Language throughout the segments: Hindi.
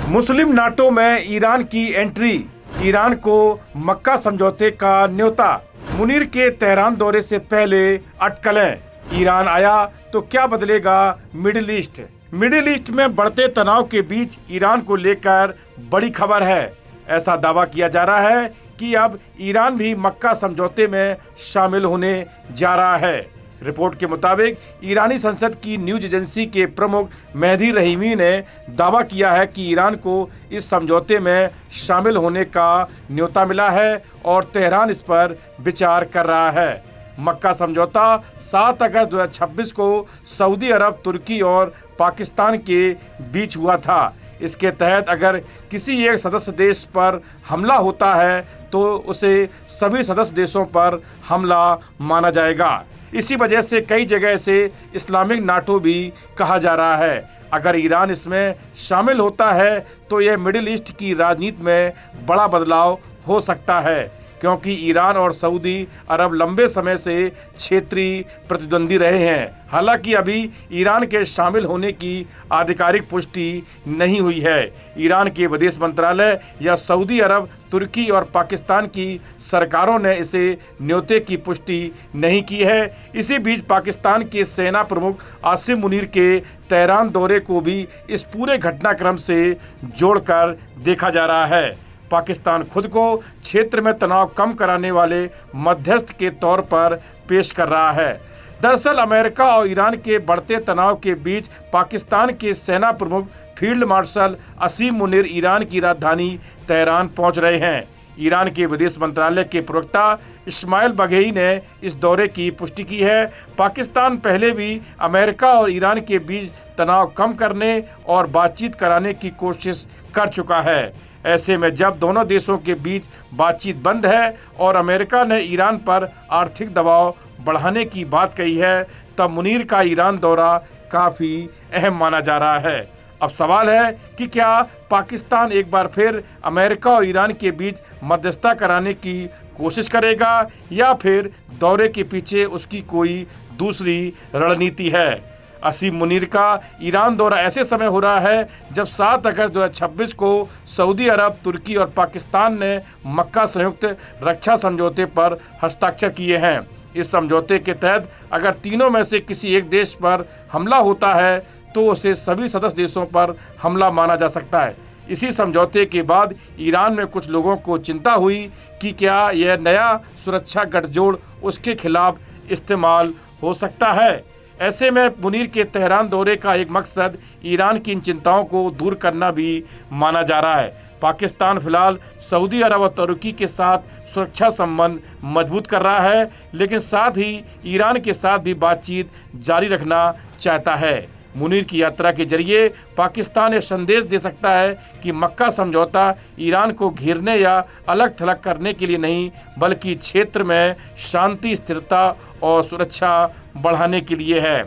मुस्लिम नाटो में ईरान की एंट्री, ईरान को मक्का समझौते का न्योता। मुनीर के तेहरान दौरे से पहले अटकलें, ईरान आया तो क्या बदलेगा मिडिल ईस्ट। मिडिल ईस्ट में बढ़ते तनाव के बीच ईरान को लेकर बड़ी खबर है। ऐसा दावा किया जा रहा है कि अब ईरान भी मक्का समझौते में शामिल होने जा रहा है। रिपोर्ट के मुताबिक ईरानी संसद की न्यूज एजेंसी के प्रमुख मेहदी रहीमी ने दावा किया है कि ईरान को इस समझौते में शामिल होने का न्योता मिला है और तेहरान इस पर विचार कर रहा है। मक्का समझौता 7 अगस्त 2026 को सऊदी अरब, तुर्की और पाकिस्तान के बीच हुआ था। इसके तहत अगर किसी एक सदस्य देश पर हमला होता है तो उसे सभी सदस्य देशों पर हमला माना जाएगा। इसी वजह से कई जगह से इस्लामिक नाटो भी कहा जा रहा है। अगर ईरान इसमें शामिल होता है तो यह मिडिल ईस्ट की राजनीति में बड़ा बदलाव हो सकता है, क्योंकि ईरान और सऊदी अरब लंबे समय से क्षेत्रीय प्रतिद्वंदी रहे हैं। हालांकि अभी ईरान के शामिल होने की आधिकारिक पुष्टि नहीं हुई है। ईरान के विदेश मंत्रालय या सऊदी अरब, तुर्की और पाकिस्तान की सरकारों ने इसे न्योते की पुष्टि नहीं की है। इसी बीच पाकिस्तान के सेना प्रमुख आसिम मुनीर के तेहरान दौरे को भी इस पूरे घटनाक्रम से जोड़कर देखा जा रहा है। पाकिस्तान खुद को क्षेत्र में तनाव कम कराने वाले मध्यस्थ के तौर पर पेश कर रहा है। दरअसल अमेरिका और ईरान के बढ़ते तनाव के बीच पाकिस्तान के सेना प्रमुख फील्ड मार्शल असीम मुनीर ईरान की राजधानी तेहरान पहुंच रहे हैं। ईरान के विदेश मंत्रालय के प्रवक्ता इस्माइल बघेई ने इस दौरे की पुष्टि की है। पाकिस्तान पहले भी अमेरिका और ईरान के बीच तनाव कम करने और बातचीत कराने की कोशिश कर चुका है। ऐसे में जब दोनों देशों के बीच बातचीत बंद है और अमेरिका ने ईरान पर आर्थिक दबाव बढ़ाने की बात कही है, तब मुनीर का ईरान दौरा काफ़ी अहम माना जा रहा है। अब सवाल है कि क्या पाकिस्तान एक बार फिर अमेरिका और ईरान के बीच मध्यस्थता कराने की कोशिश करेगा या फिर दौरे के पीछे उसकी कोई दूसरी रणनीति है। असीम मुनीर का ईरान दौरा ऐसे समय हो रहा है जब 7 अगस्त 2026 को सऊदी अरब, तुर्की और पाकिस्तान ने मक्का संयुक्त रक्षा समझौते पर हस्ताक्षर किए हैं। इस समझौते के तहत अगर तीनों में से किसी एक देश पर हमला होता है तो उसे सभी सदस्य देशों पर हमला माना जा सकता है। इसी समझौते के बाद ईरान में कुछ लोगों को चिंता हुई कि क्या यह नया सुरक्षा गठजोड़ उसके खिलाफ इस्तेमाल हो सकता है। ऐसे में मुनीर के तेहरान दौरे का एक मकसद ईरान की इन चिंताओं को दूर करना भी माना जा रहा है। पाकिस्तान फिलहाल सऊदी अरब और तुर्की के साथ सुरक्षा संबंध मजबूत कर रहा है, लेकिन साथ ही ईरान के साथ भी बातचीत जारी रखना चाहता है। मुनीर की यात्रा के जरिए पाकिस्तान ये संदेश दे सकता है कि मक्का समझौता ईरान को घेरने या अलग थलग करने के लिए नहीं, बल्कि क्षेत्र में शांति, स्थिरता और सुरक्षा बढ़ाने के लिए है।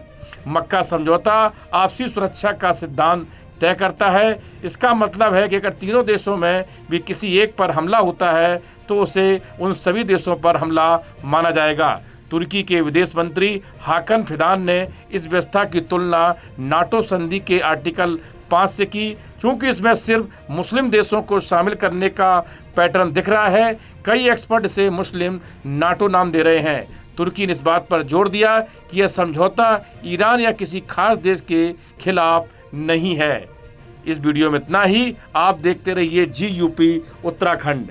मक्का समझौता आपसी सुरक्षा का सिद्धांत तय करता है। इसका मतलब है कि अगर तीनों देशों में भी किसी एक पर हमला होता है तो उसे उन सभी देशों पर हमला माना जाएगा। तुर्की के विदेश मंत्री हाकन फिदान ने इस व्यवस्था की तुलना नाटो संधि के आर्टिकल 5 से की। चूंकि इसमें सिर्फ मुस्लिम देशों को शामिल करने का पैटर्न दिख रहा है, कई एक्सपर्ट इसे मुस्लिम नाटो नाम दे रहे हैं। तुर्की ने इस बात पर जोर दिया कि यह समझौता ईरान या किसी खास देश के खिलाफ नहीं है। इस वीडियो में इतना ही। आप देखते रहिए GUP उत्तराखंड।